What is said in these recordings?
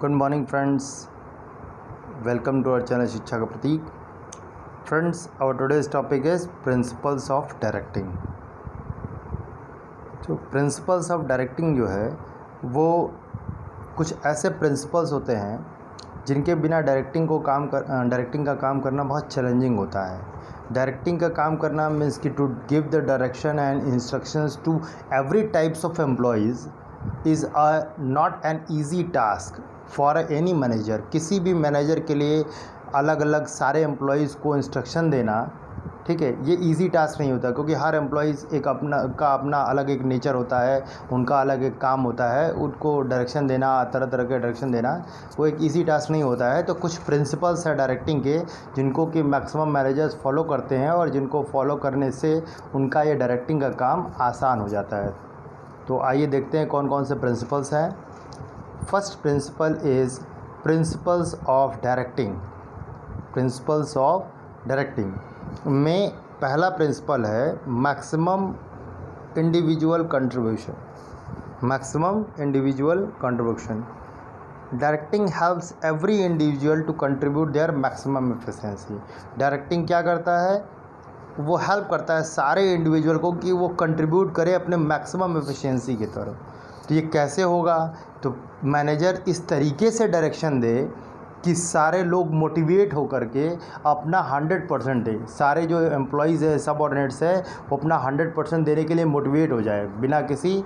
Good morning friends, welcome to our channel शिक्षा का प्रतीक। Friends, our today's topic is principles of directing. जो principles of directing जो है वो कुछ ऐसे प्रिंसिपल्स होते हैं जिनके बिना डायरेक्टिंग का काम करना बहुत चैलेंजिंग होता है। डायरेक्टिंग का काम करना मीन्स कि to give the direction and instructions to every types of employees is not an easy task for any manager. किसी भी मैनेजर के लिए अलग अलग सारे एम्प्लॉयज़ को इंस्ट्रक्शन देना, ठीक है, ये इजी टास्क नहीं होता, क्योंकि हर एम्प्लॉयज़ एक अपना अलग एक नेचर होता है, उनका अलग एक काम होता है। उनको डायरेक्शन देना, तरह तरह के डायरेक्शन देना, वो एक इजी टास्क नहीं होता है। तो कुछ प्रिंसिपल्स है डायरेक्टिंग के जिनको कि मैक्सिमम मैनेजर्स फॉलो करते हैं और जिनको फॉलो करने से उनका ये डायरेक्टिंग का काम आसान हो जाता है। तो आइए देखते हैं कौन कौन से प्रिंसिपल्स हैं। First principle is principles of directing. Principles of directing में पहला प्रिंसिपल है maximum individual contribution. Maximum individual contribution. Directing helps every individual to contribute their maximum efficiency. Directing क्या करता है? वो हेल्प करता है सारे इंडिविजुअल को कि वो कंट्रीब्यूट करे अपने मैक्सिमम एफिशिएंसी की तरफ। तो ये कैसे होगा? तो मैनेजर इस तरीके से डायरेक्शन दे कि सारे लोग मोटिवेट होकर के अपना 100% दे। सारे जो एम्प्लॉयज़ है, सबऑर्डिनेट्स है, वो अपना 100% देने के लिए मोटिवेट हो जाए, बिना किसी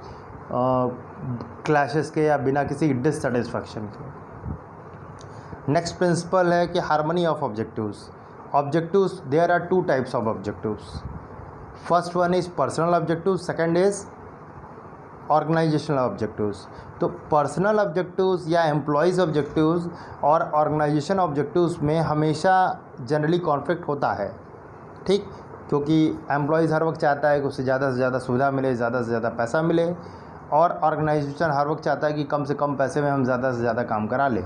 क्लैशेस के या बिना किसी डिससेटिस्फैक्शन के। नेक्स्ट प्रिंसिपल है कि harmony of objectives. Objectives, there are two types of objectives. First one is personal objectives, second is organizational objectives. तो पर्सनल ऑब्जेक्टिव्स या एम्प्लॉयज़ ऑब्जेक्टिव्स और ऑर्गेनाइजेशन ऑब्जेक्टिव्स में हमेशा जनरली कॉन्फ्लिक्ट होता है, ठीक, क्योंकि एम्प्लॉयज़ हर वक्त चाहता है कि उससे ज़्यादा सुविधा मिले, ज़्यादा से ज़्यादा पैसा मिले, और ऑर्गेनाइजेशन हर वक्त चाहता है कि कम से कम पैसे में हम ज़्यादा से ज़्यादा काम करा लें।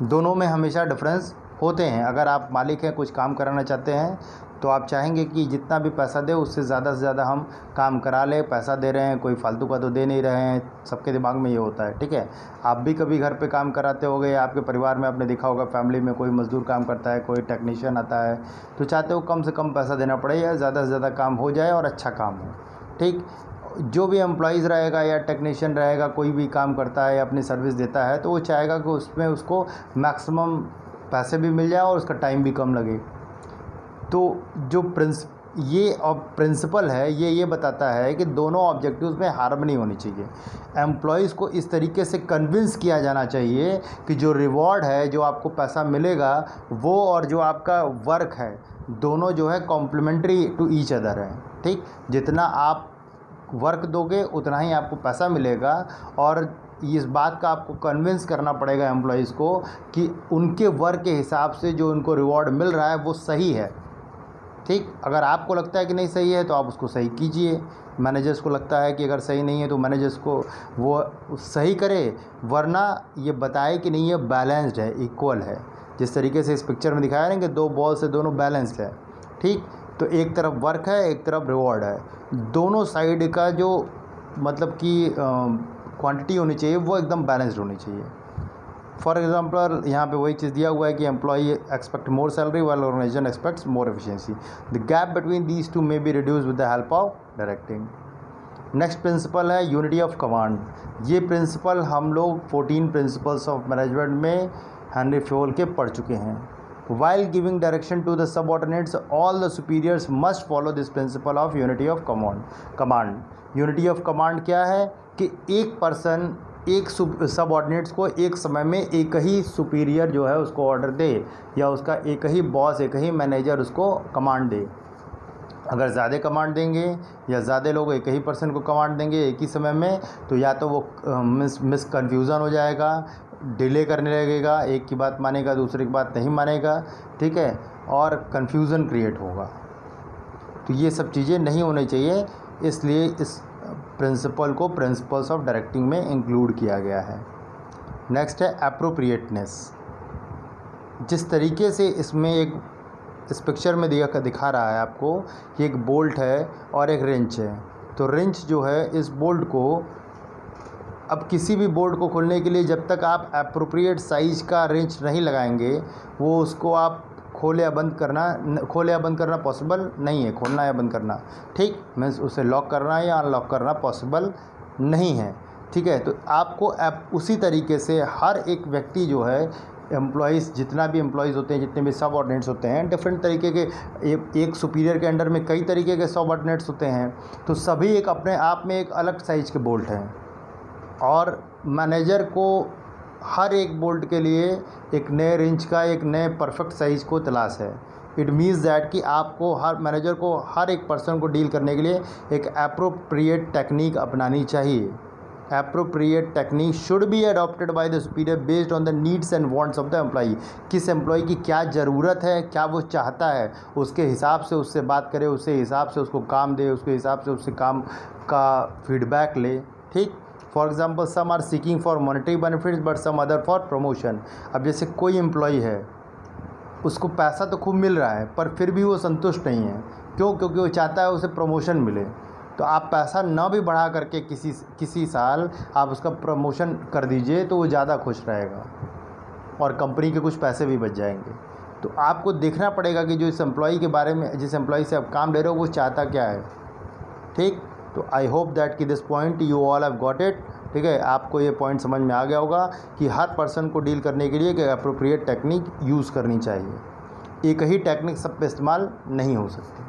दोनों में हमेशा डिफरेंस होते हैं। अगर आप मालिक हैं, कुछ काम कराना चाहते हैं, तो आप चाहेंगे कि जितना भी पैसा दे उससे ज़्यादा से ज़्यादा हम काम करा लें। पैसा दे रहे हैं, कोई फालतू का तो दे नहीं रहे हैं, सबके दिमाग में ये होता है, ठीक है। आप भी कभी घर पे काम कराते होगे, आपके परिवार में आपने देखा होगा, फैमिली में कोई मज़दूर काम करता है, कोई टेक्नीशियन आता है, तो चाहते हो कम से कम पैसा देना पड़े या ज़्यादा से ज़्यादा काम हो जाए और अच्छा काम हो, ठीक। जो भी एम्प्लॉयज़ रहेगा या टेक्नीशियन रहेगा, कोई भी काम करता है या अपनी सर्विस देता है, तो वो चाहेगा कि उसमें उसको मैक्सिमम पैसे भी मिल जाए और उसका टाइम भी कम लगे। तो जो प्रिंसिपल है ये बताता है कि दोनों ऑब्जेक्टिव्स में हार्मनी होनी चाहिए। एम्प्लॉयज़ को इस तरीके से कन्विंस किया जाना चाहिए कि जो रिवॉर्ड है, जो आपको पैसा मिलेगा, वो और जो आपका वर्क है, दोनों जो है कॉम्प्लीमेंट्री टू ईच अदर है, ठीक। जितना आप वर्क दोगे उतना ही आपको पैसा मिलेगा, और इस बात का आपको कन्विंस करना पड़ेगा एम्प्लॉयज़ को कि उनके वर्क के हिसाब से जो उनको रिवॉर्ड मिल रहा है वो सही है, ठीक। अगर आपको लगता है कि नहीं सही है तो आप उसको सही कीजिए। मैनेजर्स को लगता है कि अगर सही नहीं है तो मैनेजर्स को वो सही करे, वरना ये बताए कि नहीं ये बैलेंस्ड है, इक्वल है। जिस तरीके से इस पिक्चर में दिखाया है कि दो बॉल से दोनों बैलेंस्ड है, ठीक। तो एक तरफ वर्क है, एक तरफ रिवॉर्ड है, दोनों साइड का जो मतलब कि क्वांटिटी होनी चाहिए वो एकदम बैलेंस्ड होनी चाहिए। फॉर एग्जांपल यहाँ पे वही चीज़ दिया हुआ है कि employee expect more salary while organisation expects more efficiency. The gap between these two may be reduce with the help of directing. Next principle है यूनिटी ऑफ कमांड। ये प्रिंसिपल हम लोग 14 प्रिंसिपल्स ऑफ मैनेजमेंट में Henri Fayol के पढ़ चुके हैं। While giving direction to the subordinates, all the superiors must follow this principle of unity of command. Unity of command क्या है कि एक पर्सन एक सबऑर्डिनेट्स को एक समय में एक ही सुपीरियर जो है उसको ऑर्डर दे, या उसका एक ही बॉस, एक ही मैनेजर उसको कमांड दे। अगर ज़्यादा कमांड देंगे या ज़्यादा लोग एक ही पर्सन को कमांड देंगे एक ही समय में, तो या तो वो मिस कन्फ्यूज़न हो जाएगा, डिले करने लगेगा, एक की बात मानेगा दूसरे की बात नहीं मानेगा, ठीक है, और कन्फ्यूज़न क्रिएट होगा। तो ये सब चीज़ें नहीं होनी चाहिए, इसलिए इस प्रिंसिपल को प्रिंसिपल्स ऑफ डायरेक्टिंग में इंक्लूड किया गया है। नेक्स्ट है एप्रोप्रिएटनेस। जिस तरीके से इसमें इस पिक्चर में दिखा रहा है आपको कि एक बोल्ट है और एक रिंच है। तो रिंच जो है इस बोल्ट को अब किसी भी बोल्ट को खोलने के लिए जब तक आप एप्रोप्रिएट साइज़ का रेंच नहीं लगाएंगे, वो उसको आप खोले या बंद करना पॉसिबल नहीं है। खोलना या बंद करना, ठीक, मीन्स उसे लॉक करना या अनलॉक करना पॉसिबल नहीं है, ठीक है। तो आपको उसी तरीके से हर एक व्यक्ति जो है, एम्प्लॉइज़, जितना भी एम्प्लॉइज़ होते हैं, जितने भी सबऑर्डिनेट्स होते हैं, डिफरेंट तरीके के, एक सुपीरियर के अंडर में कई तरीके के सबऑर्डिनेट्स होते हैं, तो सभी एक अपने आप में एक अलग साइज़ के बोल्ट हैं। और मैनेजर को हर एक बोल्ट के लिए एक नए रेंज का, एक नए परफेक्ट साइज़ को तलाश है। इट मीन्स दैट कि आपको मैनेजर को हर एक पर्सन को डील करने के लिए एक एप्रोप्रिएट टेक्निक अपनानी चाहिए। Appropriate technique should be adopted by the superior based on the needs and wants of the employee. किस एम्प्लॉई की क्या ज़रूरत है, क्या वो चाहता है, उसके हिसाब से उससे बात करे, उसके हिसाब से उसको काम दे, उसके हिसाब से उससे काम का फीडबैक ले, ठीक। For example, some are seeking for monetary benefits but some other for promotion. अब जैसे कोई एम्प्लॉई है, उसको पैसा तो खूब मिल रहा है, पर फिर भी वो संतुष्ट नहीं है। क्यों? क्योंकि वो चाहता है उसे प्रमोशन मिले। तो आप पैसा ना भी बढ़ा करके किसी साल आप उसका प्रमोशन कर दीजिए, तो वो ज़्यादा खुश रहेगा और कंपनी के कुछ पैसे भी बच जाएंगे। तो आपको देखना पड़ेगा कि जो इस एम्प्लॉई के बारे में, जिस एम्प्लॉई से आप काम ले रहे हो, वो चाहता क्या है, ठीक। तो आई होप दैट कि this point you all have got it, ठीक है। आपको ये पॉइंट समझ में आ गया होगा कि हर पर्सन को डील करने के लिए एक अप्रोप्रिएट टेक्निक यूज़ करनी चाहिए। एक ही टेक्निक सब पे इस्तेमाल नहीं हो सकती।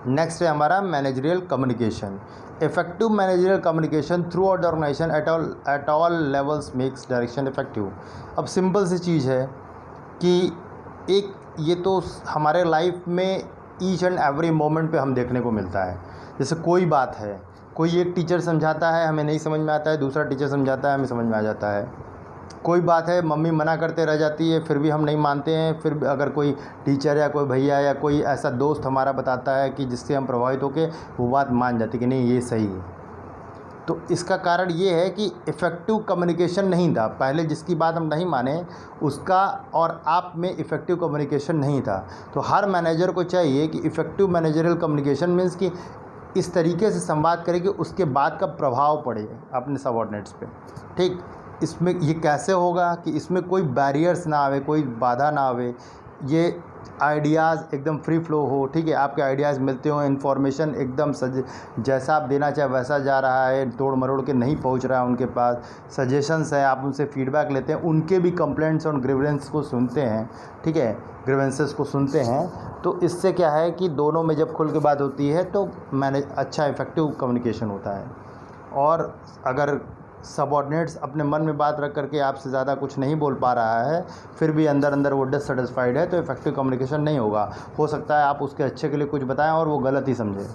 नेक्स्ट है हमारा managerial communication. Effective managerial communication throughout the organisation at all levels makes direction effective. अब सिंपल सी चीज़ है कि एक ये तो हमारे लाइफ में ईच एंड एवरी मोमेंट पे हम देखने को मिलता है। जैसे कोई बात है, कोई एक टीचर समझाता है, हमें नहीं समझ में आता है, दूसरा टीचर समझाता है, हमें समझ में आ जाता है। कोई बात है, मम्मी मना करते रह जाती है, फिर भी हम नहीं मानते हैं, फिर अगर कोई टीचर या कोई भैया या कोई ऐसा दोस्त हमारा बताता है कि जिससे हम प्रभावित होकर वो बात मान जाती कि नहीं ये सही है। तो इसका कारण ये है कि इफ़ेक्टिव कम्युनिकेशन नहीं था। पहले जिसकी बात हम नहीं माने, उसका और आप में इफ़ेक्टिव कम्युनिकेशन नहीं था। तो हर मैनेजर को चाहिए कि इफ़ेक्टिव मैनेजरियल कम्युनिकेशन मीन्स कि इस तरीके से संवाद करें कि उसके बाद का प्रभाव पड़े अपने सबऑर्डिनेट्स पे, ठीक। इसमें ये कैसे होगा कि इसमें कोई बैरियर्स ना आवे, कोई बाधा ना आवे, ये आइडियाज़ एकदम फ्री फ्लो हो, ठीक है। आपके आइडियाज़ मिलते हो, इन्फॉर्मेशन एकदम जैसा आप देना चाहे वैसा जा रहा है, तोड़ मरोड़ के नहीं पहुंच रहा है उनके पास। सजेशंस है, आप उनसे फीडबैक लेते हैं, उनके भी कंप्लेंट्स और ग्रीवेंस को सुनते हैं, ठीक है, ग्रीवेंसेस को सुनते हैं। तो इससे क्या है कि दोनों में जब खुल के बात होती है तो अच्छा इफ़ेक्टिव कम्युनिकेशन होता है। और अगर सबऑर्डिनेट्स अपने मन में बात रख करके आपसे ज़्यादा कुछ नहीं बोल पा रहा है, फिर भी अंदर अंदर वो डिससेटिस्फाइड है, तो इफ़ेक्टिव कम्युनिकेशन नहीं होगा। हो सकता है आप उसके अच्छे के लिए कुछ बताएं और वो गलत ही समझे।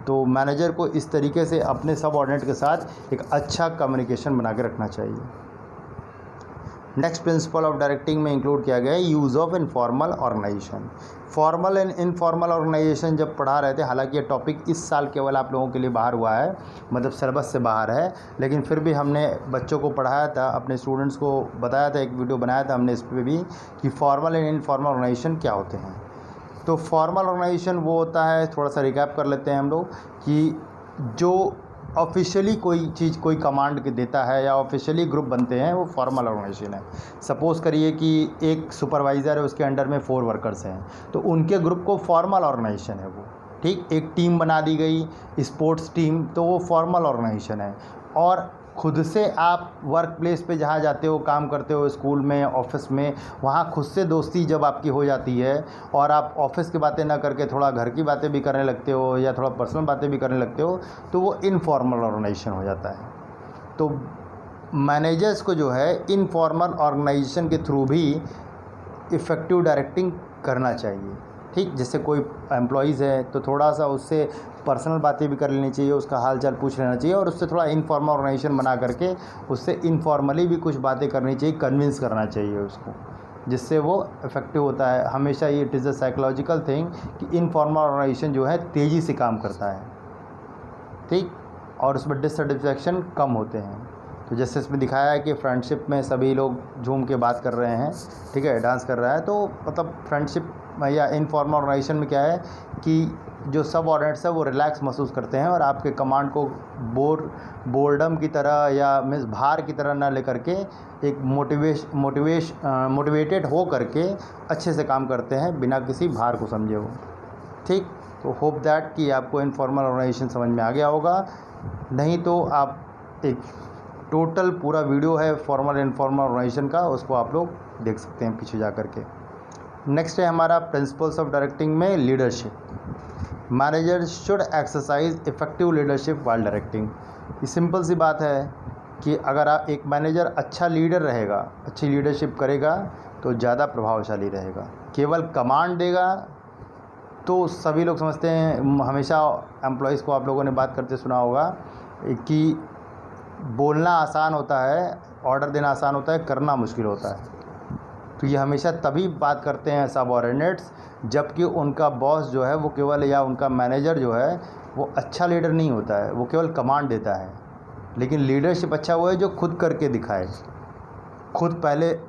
तो मैनेजर को इस तरीके से अपने सबऑर्डिनेट के साथ एक अच्छा कम्युनिकेशन बना के रखना चाहिए। नेक्स्ट प्रिंसिपल ऑफ डायरेक्टिंग में इंक्लूड किया गया है use of informal organisation. Formal and informal organisation जब पढ़ा रहे थे, हालांकि ये टॉपिक इस साल केवल आप लोगों के लिए बाहर हुआ है, मतलब सिलेबस से बाहर है, लेकिन फिर भी हमने बच्चों को पढ़ाया था, अपने स्टूडेंट्स को बताया था, एक वीडियो बनाया था हमने इस पर भी कि फॉर्मल एंड इनफॉर्मल ऑर्गेनाइजेशन क्या होते हैं। तो फॉर्मल ऑर्गेनाइजेशन वो होता है, थोड़ा सा रिकैप कर लेते हैं हम लोग, कि जो ऑफिशियली कोई चीज़ कोई कमांड के देता है या ऑफिशियली ग्रुप बनते हैं, वो फॉर्मल ऑर्गेनाइजेशन है। सपोज़ करिए कि एक सुपरवाइज़र है, उसके अंडर में 4 वर्कर्स हैं, तो उनके ग्रुप को फॉर्मल ऑर्गेनाइजेशन है वो, ठीक। एक टीम बना दी गई, स्पोर्ट्स टीम, तो वो फॉर्मल ऑर्गेनाइजेशन है। और खुद से आप वर्क प्लेस पे जहाँ जाते हो, काम करते हो, स्कूल में, ऑफिस में, वहाँ खुद से दोस्ती जब आपकी हो जाती है और आप ऑफिस की बातें ना करके थोड़ा घर की बातें भी करने लगते हो या थोड़ा पर्सनल बातें भी करने लगते हो, तो वो इनफॉर्मल ऑर्गेनाइजेशन हो जाता है। तो मैनेजर्स को जो है इनफॉर्मल ऑर्गेनाइजेशन के थ्रू भी इफ़ेक्टिव डायरेक्टिंग करना चाहिए, ठीक। जैसे कोई एम्प्लॉइज़ है तो थोड़ा सा उससे पर्सनल बातें भी कर लेनी चाहिए, उसका हाल चाल पूछ लेना चाहिए, और उससे थोड़ा इनफॉर्मल ऑर्गेनाइजेशन बना करके उससे इनफॉर्मली भी कुछ बातें करनी चाहिए, कन्विंस करना चाहिए उसको, जिससे वो इफ़ेक्टिव होता है। हमेशा ये it is a psychological thing कि इनफॉर्मल ऑर्गेनाइजेशन जो है तेज़ी से काम करता है, ठीक, और उसमें डिससेटिस्फैक्शन कम होते हैं। तो जैसे इसमें दिखाया है कि फ्रेंडशिप में सभी लोग झूम के बात कर रहे हैं, ठीक है, डांस कर रहा है, तो मतलब फ्रेंडशिप या इनफॉर्मल ऑर्गेनाइजेशन में क्या है कि जो सब ऑर्डिनेट्स है वो रिलैक्स महसूस करते हैं और आपके कमांड को बोर्डम की तरह या मीन्स भार की तरह ना लेकर के एक मोटिवेटेड हो करके अच्छे से काम करते हैं बिना किसी भार को समझे हो। ठीक, तो होप दैट कि आपको इनफॉर्मल ऑर्गेनाइजेशन समझ में आ गया होगा। नहीं तो आप एक टोटल पूरा वीडियो है फॉर्मल इनफॉर्मल ऑर्गेनाइजेशन का, उसको आप लोग देख सकते हैं पीछे जा कर के। नेक्स्ट है हमारा प्रिंसिपल्स ऑफ डायरेक्टिंग में leadership. Manager should exercise effective leadership while directing. ये सिंपल सी बात है कि अगर आप एक मैनेजर अच्छा लीडर रहेगा, अच्छी लीडरशिप करेगा तो ज़्यादा प्रभावशाली रहेगा। केवल कमांड देगा तो सभी लोग समझते हैं, हमेशा एम्प्लॉयज़ को आप लोगों ने बात करते सुना होगा कि बोलना आसान होता है, ऑर्डर देना आसान होता है, करना मुश्किल होता है। तो ये हमेशा तभी बात करते हैं सबऑर्डिनेट्स जबकि उनका बॉस जो है वो केवल, या उनका मैनेजर जो है वो अच्छा लीडर नहीं होता है, वो केवल कमांड देता है। लेकिन लीडरशिप अच्छा वो है जो खुद करके दिखाए, खुद पहले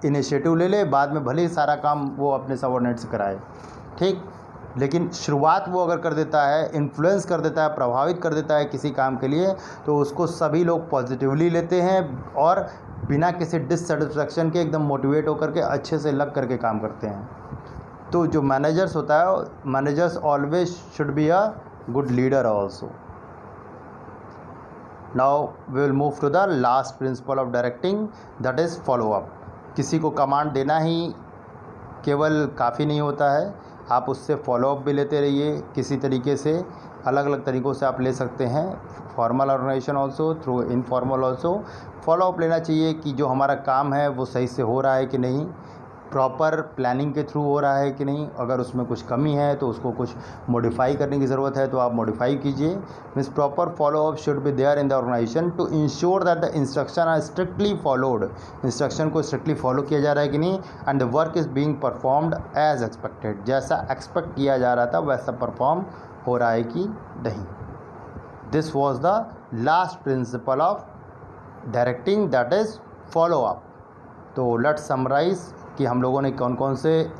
इनिशिएटिव ले ले, बाद में भले ही सारा काम वो अपने सबऑर्डिनेट से कराए। ठीक, लेकिन शुरुआत वो अगर कर देता है, इन्फ्लुएंस कर देता है, प्रभावित कर देता है किसी काम के लिए, तो उसको सभी लोग पॉजिटिवली लेते हैं और बिना किसी डिससेटिस्फैक्शन के एकदम मोटिवेट होकर के अच्छे से लग करके काम करते हैं। तो जो मैनेजर्स होता है, managers always should be a good leader also. Now we will move to the last principle of directing, that is follow up. किसी को कमांड देना ही केवल काफ़ी नहीं होता है, आप उससे फॉलो अप भी लेते रहिए। किसी तरीके से, अलग अलग तरीक़ों से आप ले सकते हैं, formal organisation also, through informal also. Follow up लेना चाहिए कि जो हमारा काम है वो सही से हो रहा है कि नहीं, प्रॉपर प्लानिंग के थ्रू हो रहा है कि नहीं। अगर उसमें कुछ कमी है तो उसको कुछ मॉडिफाई करने की ज़रूरत है तो आप मॉडिफाई कीजिए। Means proper follow up should be there in the organisation to ensure that the instruction are strictly followed. Instruction को स्ट्रिक्टली फॉलो किया जा रहा है कि नहीं, and the work is being performed as expected. जैसा एक्सपेक्ट किया जा रहा था वैसा परफॉर्म हो रहा है कि नहीं। This was the last principle of directing, that is follow up. तो लेट्स समराइज कि हम लोगों ने कौन कौन से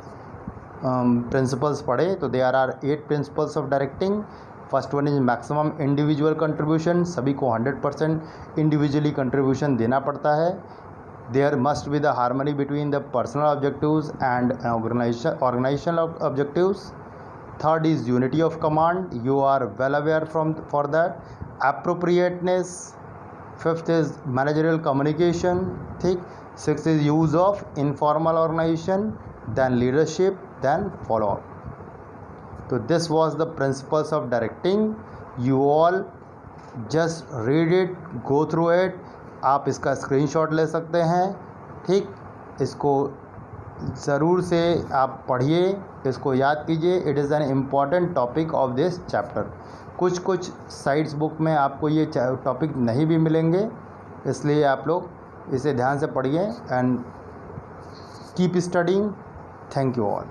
प्रिंसिपल्स पढ़े। तो there are 8 principles of directing. First one is maximum individual contribution. सभी को 100% इंडिविजुअली कंट्रीब्यूशन देना पड़ता है। There must be the harmony between the personal objectives and organisational objectives. Third is unity of command, you are well aware for that. Appropriateness. Fifth is managerial communication. ठीक। Sixth is use of informal organization, then leadership, then follow up. So this was the principles of directing. You all just read it, go through it. आप इसका screenshot ले सकते हैं। ठीक, इसको ज़रूर से आप पढ़िए, इसको याद कीजिए। It is an important topic of this chapter. कुछ साइड्स बुक में आपको ये टॉपिक नहीं भी मिलेंगे, इसलिए आप लोग इसे ध्यान से पढ़िए and keep studying. Thank you all.